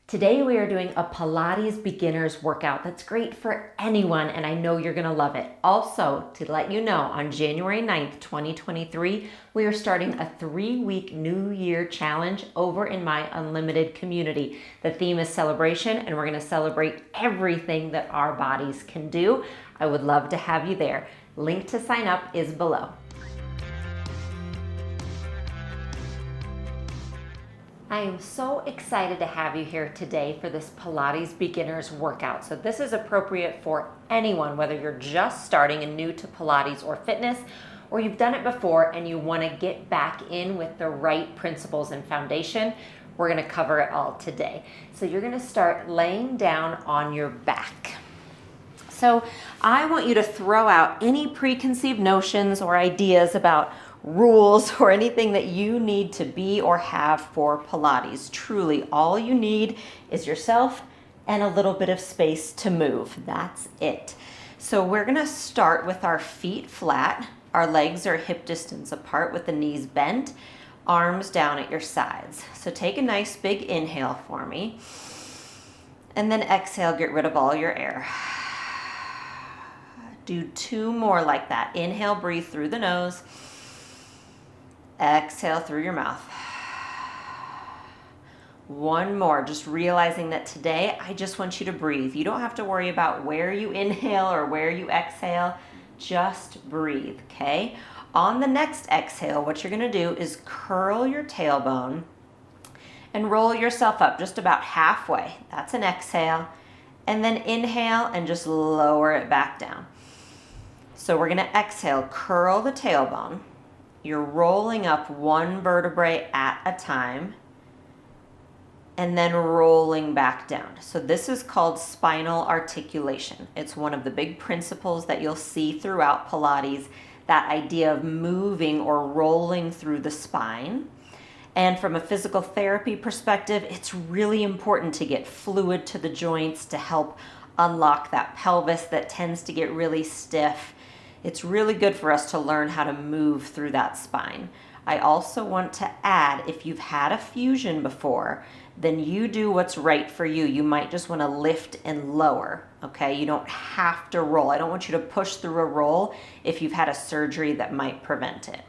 Today we are doing a Pilates beginners workout that's great for anyone, and I know you're gonna love it. Also, to let you know, on January 9th, 2023, we are starting a 3-week New Year challenge over in my Unlimited community. The theme is celebration, and we're gonna celebrate everything that our bodies can do. I would love to have you there. Link to sign up is below. I am so excited to have you here today for this Pilates beginners workout. So this is appropriate for anyone, whether you're just starting and new to Pilates or fitness, or you've done it before and you want to get back in with the right principles and foundation. We're going to cover it all today. So you're going to start laying down on your back. So I want you to throw out any preconceived notions or ideas about rules or anything that you need to be or have for Pilates. Truly, all you need is yourself and a little bit of space to move. That's it. So we're gonna start with our feet flat. Our legs are hip distance apart with the knees bent, arms down at your sides. So take a nice big inhale for me. And then exhale, get rid of all your air. Do 2 more like that. Inhale, breathe through the nose. Exhale through your mouth. 1 more, just realizing that today I just want you to breathe. You don't have to worry about where you inhale or where you exhale. Just breathe, okay? On the next exhale, what you're gonna do is curl your tailbone and roll yourself up just about halfway. That's an exhale. And then inhale and just lower it back down. So we're gonna exhale, curl the tailbone. You're rolling up 1 vertebrae at a time and then rolling back down. So this is called spinal articulation. It's one of the big principles that you'll see throughout Pilates, that idea of moving or rolling through the spine. And from a physical therapy perspective, it's really important to get fluid to the joints to help unlock that pelvis that tends to get really stiff. It's really good for us to learn how to move through that spine. I also want to add, if you've had a fusion before, then you do what's right for you. You might just want to lift and lower, okay? You don't have to roll. I don't want you to push through a roll if you've had a surgery that might prevent it.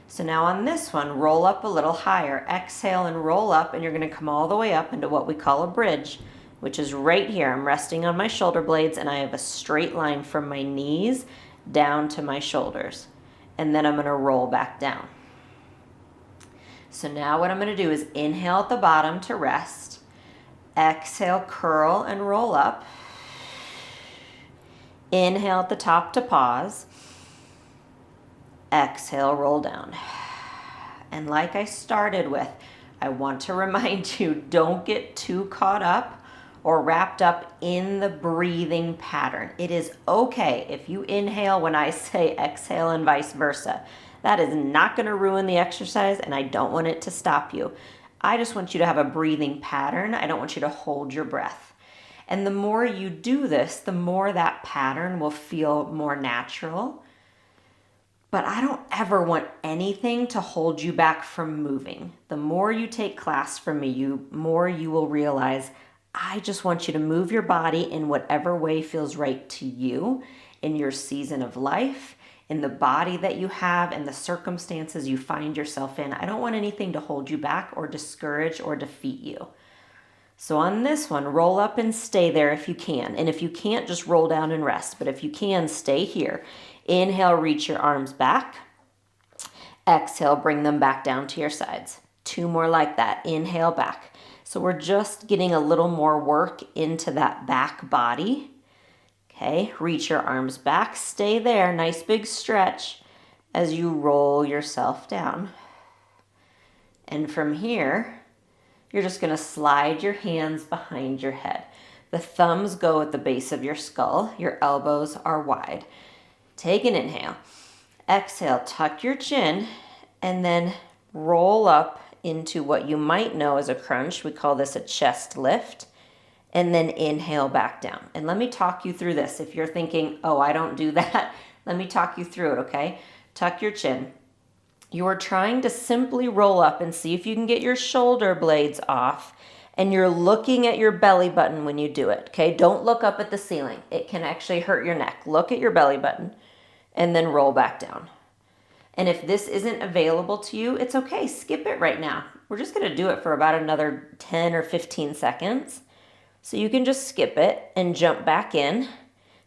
So now on this one, roll up a little higher. Exhale and roll up, and you're going to come all the way up into what we call a bridge, which is right here. I'm resting on my shoulder blades, and I have a straight line from my knees down to my shoulders, and then I'm going to roll back down. So now what I'm going to do is inhale at the bottom to rest, exhale, curl and roll up, inhale at the top to pause, exhale, roll down. And like I started with, I want to remind you, don't get too caught up or wrapped up in the breathing pattern. It is okay if you inhale when I say exhale and vice versa. That is not gonna ruin the exercise, and I don't want it to stop you. I just want you to have a breathing pattern. I don't want you to hold your breath. And the more you do this, the more that pattern will feel more natural. But I don't ever want anything to hold you back from moving. The more you take class from me, the more you will realize I just want you to move your body in whatever way feels right to you, in your season of life, in the body that you have, and the circumstances you find yourself in. I don't want anything to hold you back or discourage or defeat you. So on this one, roll up and stay there if you can. And if you can't, just roll down and rest. But if you can, stay here. Inhale, reach your arms back. Exhale, bring them back down to your sides. 2 more like that. Inhale, back. So we're just getting a little more work into that back body. Okay, reach your arms back, stay there, nice big stretch as you roll yourself down. And from here, you're just gonna slide your hands behind your head. The thumbs go at the base of your skull, your elbows are wide. Take an inhale. Exhale, tuck your chin, and then roll up into what you might know as a crunch. We call this a chest lift. And then inhale back down. And let me talk you through this. If you're thinking, oh, I don't do that, let me talk you through it, okay? Tuck your chin. You are trying to simply roll up and see if you can get your shoulder blades off And you're looking at your belly button when you do it, okay? Don't look up at the ceiling. It can actually hurt your neck. Look at your belly button and then roll back down. And if this isn't available to you, it's okay. Skip it right now. We're just going to do it for about another 10 or 15 seconds. So you can just skip it and jump back in.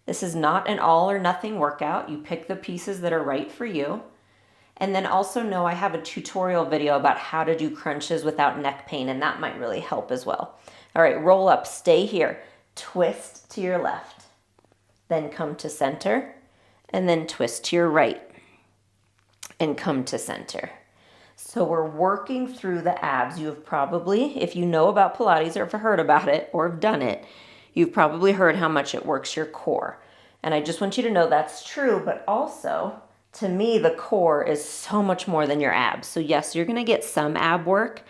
This is not an all or nothing workout. You pick the pieces that are right for you. And then also know I have a tutorial video about how to do crunches without neck pain, and that might really help as well. All right, roll up, stay here. Twist to your left, then come to center, and then twist to your right and come to center. So we're working through the abs. You have probably, if you know about Pilates or have heard about it or have done it, you've probably heard how much it works your core. And I just want you to know that's true, but also, to me, the core is so much more than your abs. So yes, you're gonna get some ab work,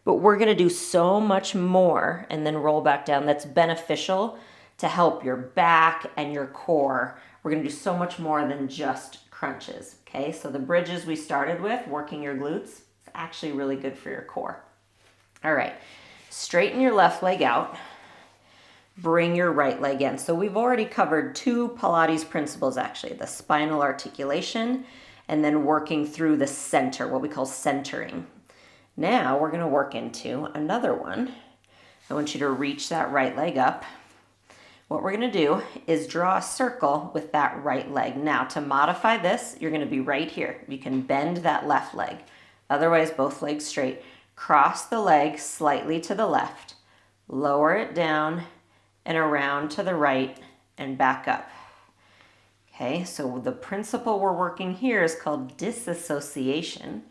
but we're gonna do so much more and then roll back down that's beneficial to help your back and your core. We're gonna do so much more than just crunches, okay? So the bridges we started with, working your glutes, is actually really good for your core. All right, straighten your left leg out. Bring your right leg in. So we've already covered 2 Pilates principles actually, the spinal articulation and then working through the center, what we call centering. Now we're gonna work into another one. I want you to reach that right leg up. What we're gonna do is draw a circle with that right leg. Now to modify this, you're gonna be right here. You can bend that left leg. Otherwise, both legs straight. Cross the leg slightly to the left. Lower it down and around to the right and back up. Okay, so the principle we're working here is called disassociation.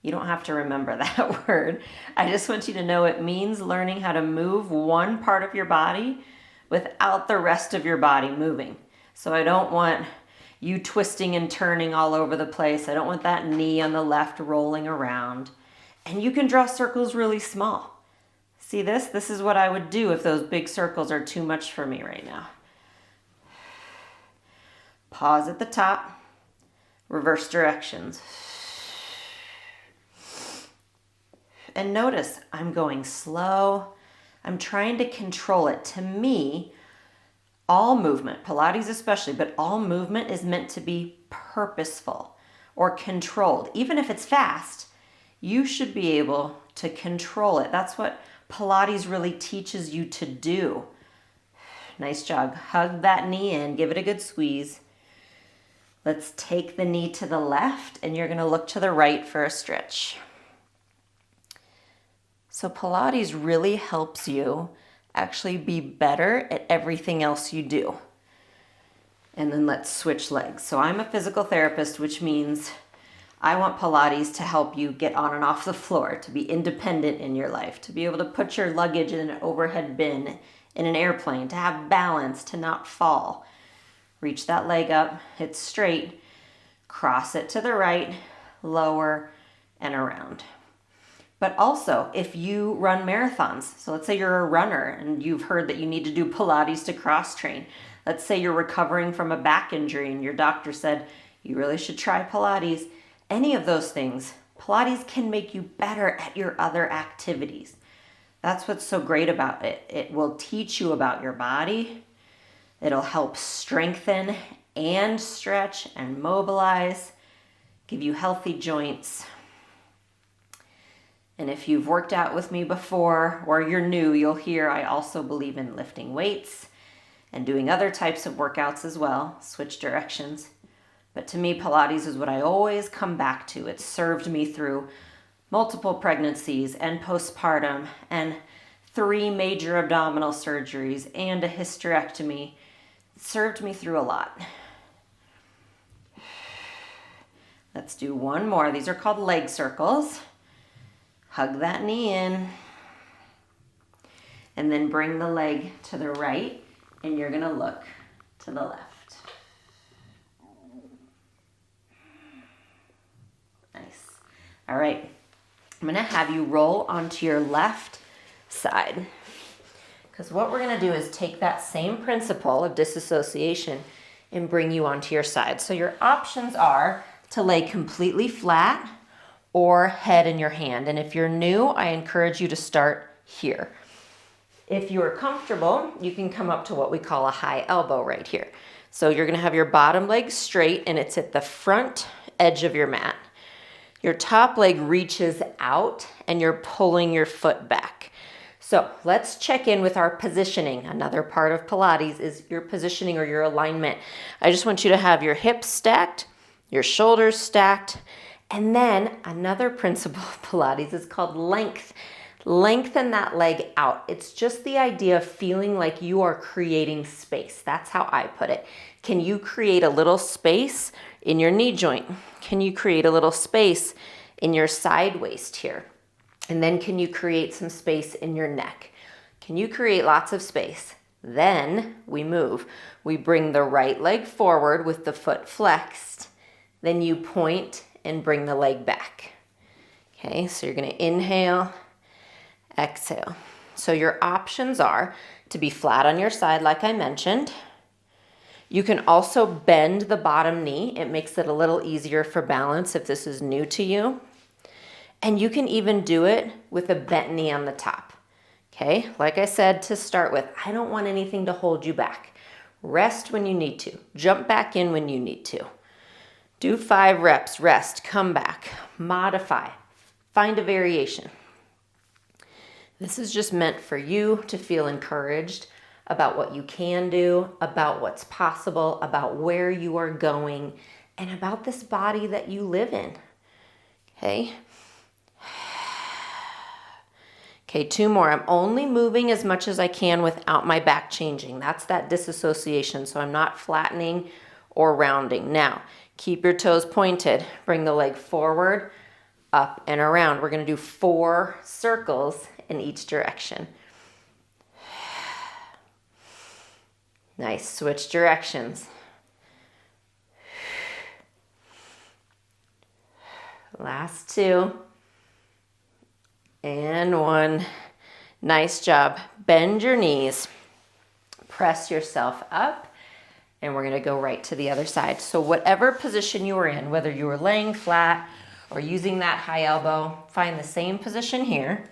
You don't have to remember that word. I just want you to know it means learning how to move one part of your body without the rest of your body moving. So I don't want you twisting and turning all over the place. I don't want that knee on the left rolling around. And you can draw circles really small. See this? This is what I would do if those big circles are too much for me right now. Pause at the top, reverse directions. And notice I'm going slow. I'm trying to control it. To me, all movement, Pilates especially, but all movement is meant to be purposeful or controlled. Even if it's fast, you should be able to control it. That's what Pilates really teaches you to do. Nice job. Hug that knee in, give it a good squeeze. Let's take the knee to the left and you're gonna look to the right for a stretch. So Pilates really helps you actually be better at everything else you do. And then let's switch legs. So I'm a physical therapist, which means I want Pilates to help you get on and off the floor, to be independent in your life, to be able to put your luggage in an overhead bin in an airplane, to have balance, to not fall. Reach that leg up, it's straight, cross it to the right, lower, and around. But also, if you run marathons, so let's say you're a runner and you've heard that you need to do Pilates to cross train. Let's say you're recovering from a back injury and your doctor said, you really should try Pilates. Any of those things, Pilates can make you better at your other activities. That's what's so great about it. It will teach you about your body. It'll help strengthen and stretch and mobilize, give you healthy joints. And if you've worked out with me before or you're new, you'll hear I also believe in lifting weights and doing other types of workouts as well, switch directions. But to me, Pilates is what I always come back to. It served me through multiple pregnancies and postpartum and 3 major abdominal surgeries and a hysterectomy. It served me through a lot. Let's do one more. These are called leg circles. Hug that knee in. And then bring the leg to the right and you're gonna look to the left. Nice. All right, I'm gonna have you roll onto your left side. Because what we're gonna do is take that same principle of disassociation and bring you onto your side. So your options are to lay completely flat or head in your hand. And if you're new, I encourage you to start here. If you're comfortable, you can come up to what we call a high elbow right here. So you're gonna have your bottom leg straight and it's at the front edge of your mat. Your top leg reaches out and you're pulling your foot back. So let's check in with our positioning. Another part of Pilates is your positioning or your alignment. I just want you to have your hips stacked, your shoulders stacked, and then another principle of Pilates is called length. Lengthen that leg out. It's just the idea of feeling like you are creating space. That's how I put it. Can you create a little space in your knee joint? Can you create a little space in your side waist here? And then can you create some space in your neck? Can you create lots of space? Then we move. We bring the right leg forward with the foot flexed. Then you point and bring the leg back. Okay, so you're gonna inhale, exhale. So your options are to be flat on your side like I mentioned. You can also bend the bottom knee. It makes it a little easier for balance if this is new to you. And you can even do it with a bent knee on the top. Okay, like I said to start with, I don't want anything to hold you back. Rest when you need to. Jump back in when you need to. Do 5 reps, rest, come back, modify, find a variation. This is just meant for you to feel encouraged about what you can do, about what's possible, about where you are going, and about this body that you live in. Okay? Okay, 2 more. I'm only moving as much as I can without my back changing. That's that disassociation, so I'm not flattening or rounding. Now, keep your toes pointed. Bring the leg forward, up and around. We're gonna do 4 circles in each direction. Nice, switch directions. Last 2. And 1. Nice job. Bend your knees. Press yourself up. And we're going to go right to the other side. So whatever position you are in, whether you are laying flat or using that high elbow, find the same position here.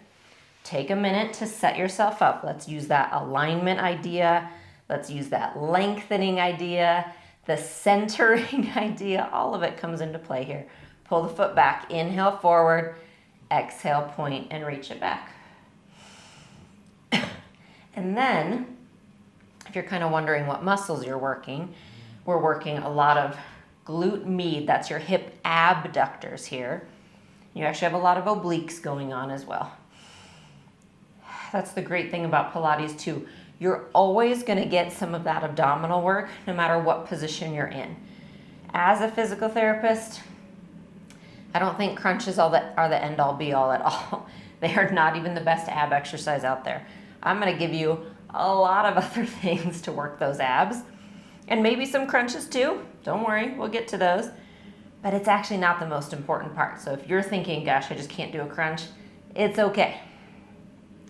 Take a minute to set yourself up. Let's use that alignment idea. Let's use that lengthening idea, the centering idea. All of it comes into play here. Pull the foot back. Inhale forward. Exhale, point, and reach it back. And then, if you're kind of wondering what muscles you're working, we're working a lot of glute med. That's your hip abductors here. You actually have a lot of obliques going on as well. That's the great thing about Pilates too. You're always going to get some of that abdominal work no matter what position you're in. As a physical therapist, I don't think crunches are the end all be all at all. They are not even the best ab exercise out there. I'm going to give you a lot of other things to work those abs and maybe some crunches too. Don't worry, we'll get to those. But it's actually not the most important part. So if you're thinking, gosh, I just can't do a crunch, it's okay.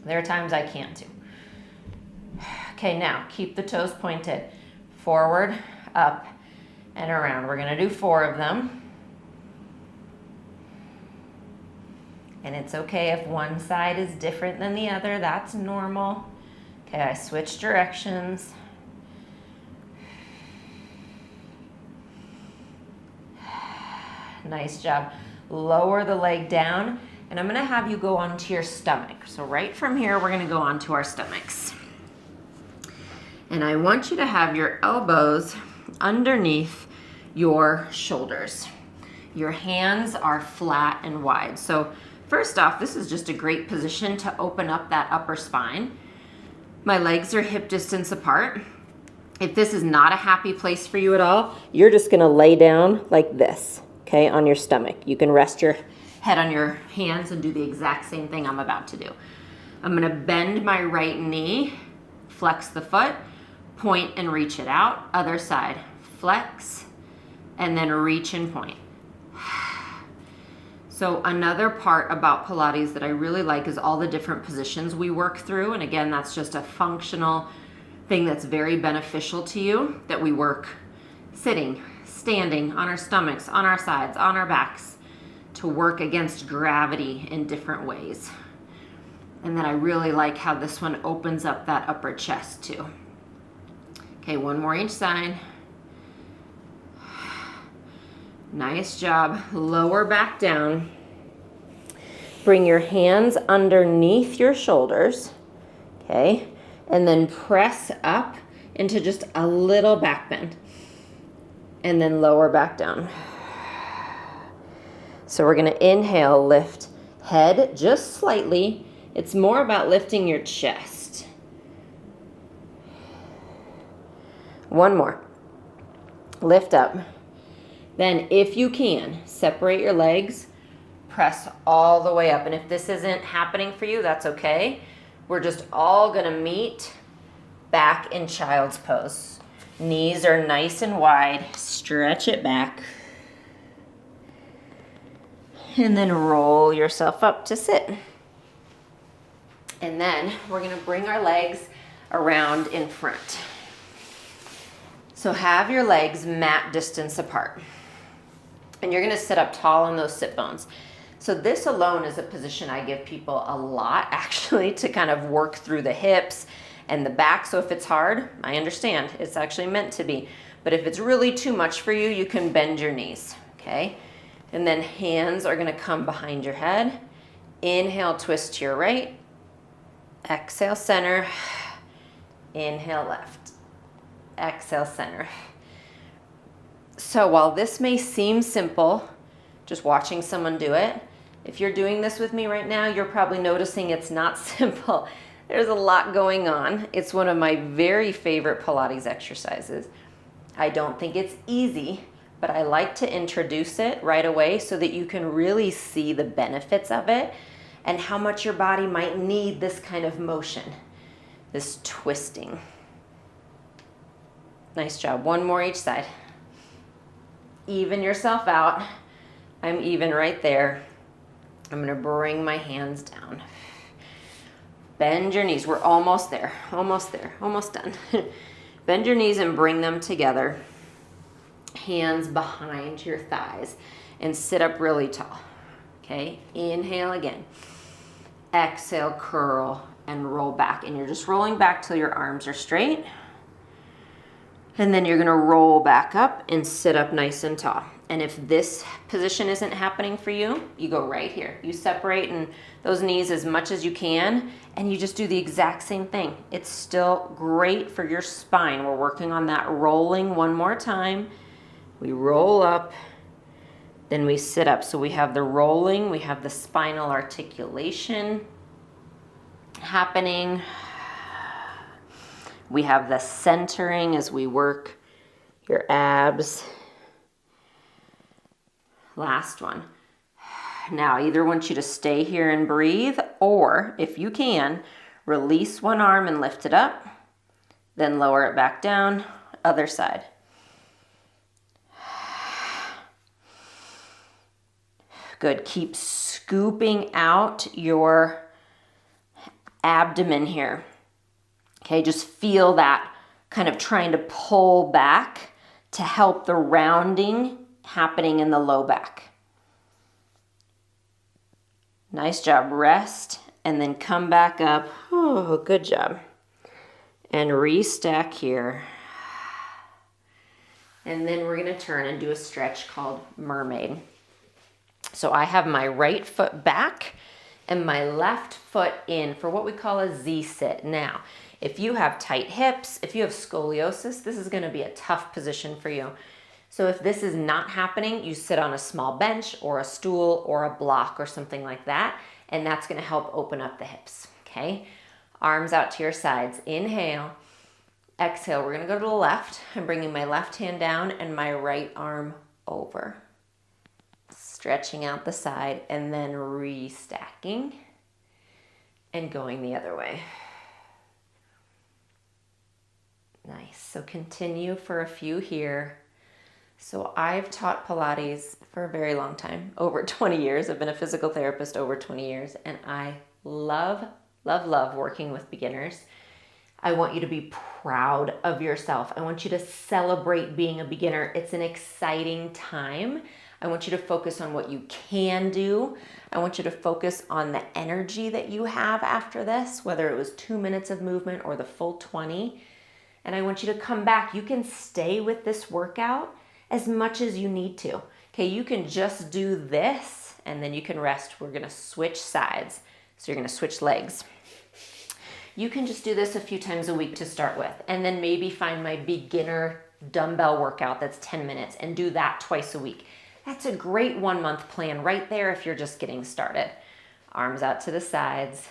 There are times I can't too. Okay, now keep the toes pointed. Forward, up, and around. We're going to do 4 of them. And it's okay if one side is different than the other. That's normal. Okay, I switched directions. Nice job. Lower the leg down, and I'm gonna have you go onto your stomach. So right from here, we're gonna go onto our stomachs. And I want you to have your elbows underneath your shoulders. Your hands are flat and wide. So first off, this is just a great position to open up that upper spine. My legs are hip distance apart. If this is not a happy place for you at all, you're just gonna lay down like this, okay, on your stomach. You can rest your head on your hands and do the exact same thing I'm about to do. I'm gonna bend my right knee, flex the foot, point and reach it out. Other side, flex, and then reach and point. So another part about Pilates that I really like is all the different positions we work through. And again, that's just a functional thing that's very beneficial to you, that we work sitting, standing, on our stomachs, on our sides, on our backs, to work against gravity in different ways. And then I really like how this one opens up that upper chest too. Okay, one more each side. Nice job. Lower back down. Bring your hands underneath your shoulders, okay? And then press up into just a little back bend. And then lower back down. So we're gonna inhale, lift head just slightly. It's more about lifting your chest. One more. Lift up. Then if you can, separate your legs, press all the way up. And if this isn't happening for you, that's okay. We're just all gonna meet back in child's pose. Knees are nice and wide. Stretch it back. And then roll yourself up to sit. And then we're gonna bring our legs around in front. So have your legs mat distance apart. And you're gonna sit up tall on those sit bones. So this alone is a position I give people a lot, actually, to kind of work through the hips and the back. So if it's hard, I understand. It's actually meant to be. But if it's really too much for you, you can bend your knees, okay? And then hands are gonna come behind your head. Inhale, twist to your right. Exhale, center. Inhale, left. Exhale, center. So while this may seem simple, just watching someone do it, if you're doing this with me right now, you're probably noticing it's not simple. There's a lot going on. It's one of my very favorite Pilates exercises. I don't think it's easy, but I like to introduce it right away so that you can really see the benefits of it and how much your body might need this kind of motion, this twisting. Nice job. One more each side. Even yourself out. I'm even right there. I'm gonna bring my hands down. Bend your knees. We're almost there, almost done. Bend your knees and bring them together. Hands behind your thighs and sit up really tall. Okay, inhale again. Exhale, curl and roll back. And you're just rolling back till your arms are straight. And then you're gonna roll back up and sit up nice and tall. And if this position isn't happening for you, you go right here. You separate in those knees as much as you can, and you just do the exact same thing. It's still great for your spine. We're working on that rolling one more time. We roll up, then we sit up. So we have the rolling, we have the spinal articulation happening. We have the centering as we work your abs. Last one. Now, I either want you to stay here and breathe, or if you can, release one arm and lift it up, then lower it back down, other side. Good. Keep scooping out your abdomen here. Okay, just feel that kind of trying to pull back to help the rounding happening in the low back. Nice job. Rest and then come back up. Oh, good job. And restack here. And then we're going to turn and do a stretch called Mermaid. So I have my right foot back and my left foot in for what we call a Z-sit. Now, if you have tight hips, if you have scoliosis, this is going to be a tough position for you. So if this is not happening, you sit on a small bench or a stool or a block or something like that, and that's going to help open up the hips, okay? Arms out to your sides. Inhale. Exhale. We're going to go to the left. I'm bringing my left hand down and my right arm over. Stretching out the side and then restacking and going the other way. Nice. So continue for a few here. So I've taught Pilates for a very long time, over 20 years. I've been a physical therapist over 20 years, and I love, love, love working with beginners. I want you to be proud of yourself. I want you to celebrate being a beginner. It's an exciting time. I want you to focus on what you can do. I want you to focus on the energy that you have after this, whether it was 2 minutes of movement or the full 20. And I want you to come back. You can stay with this workout as much as you need to. Okay, you can just do this and then you can rest. We're gonna switch sides. So you're gonna switch legs. You can just do this a few times a week to start with, and then maybe find my beginner dumbbell workout that's 10 minutes and do that twice a week. That's a great 1 month plan right there if you're just getting started. Arms out to the sides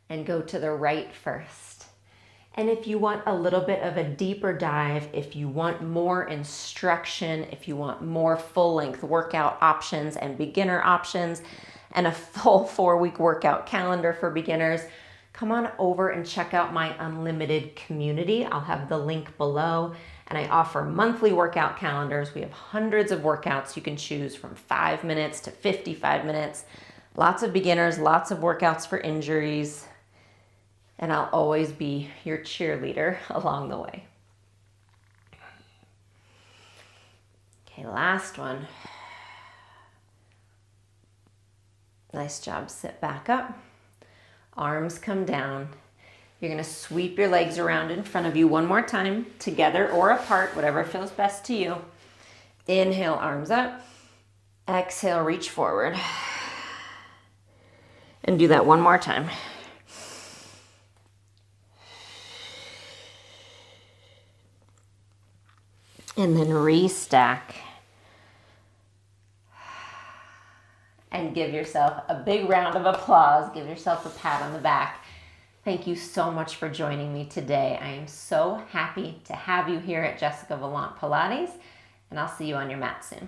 and go to the right first. And if you want a little bit of a deeper dive, if you want more instruction, if you want more full length workout options and beginner options and a full 4-week workout calendar for beginners, come on over and check out my unlimited community. I'll have the link below. And I offer monthly workout calendars. We have hundreds of workouts you can choose from 5 minutes to 55 minutes. Lots of beginners, lots of workouts for injuries. And I'll always be your cheerleader along the way. Okay, last one. Nice job. Sit back up. Arms come down. You're gonna sweep your legs around in front of you one more time, together or apart, whatever feels best to you. Inhale, arms up. Exhale, reach forward. And do that one more time. And then restack. And give yourself a big round of applause. Give yourself a pat on the back. Thank you so much for joining me today. I am so happy to have you here at Jessica Valant Pilates, and I'll see you on your mat soon.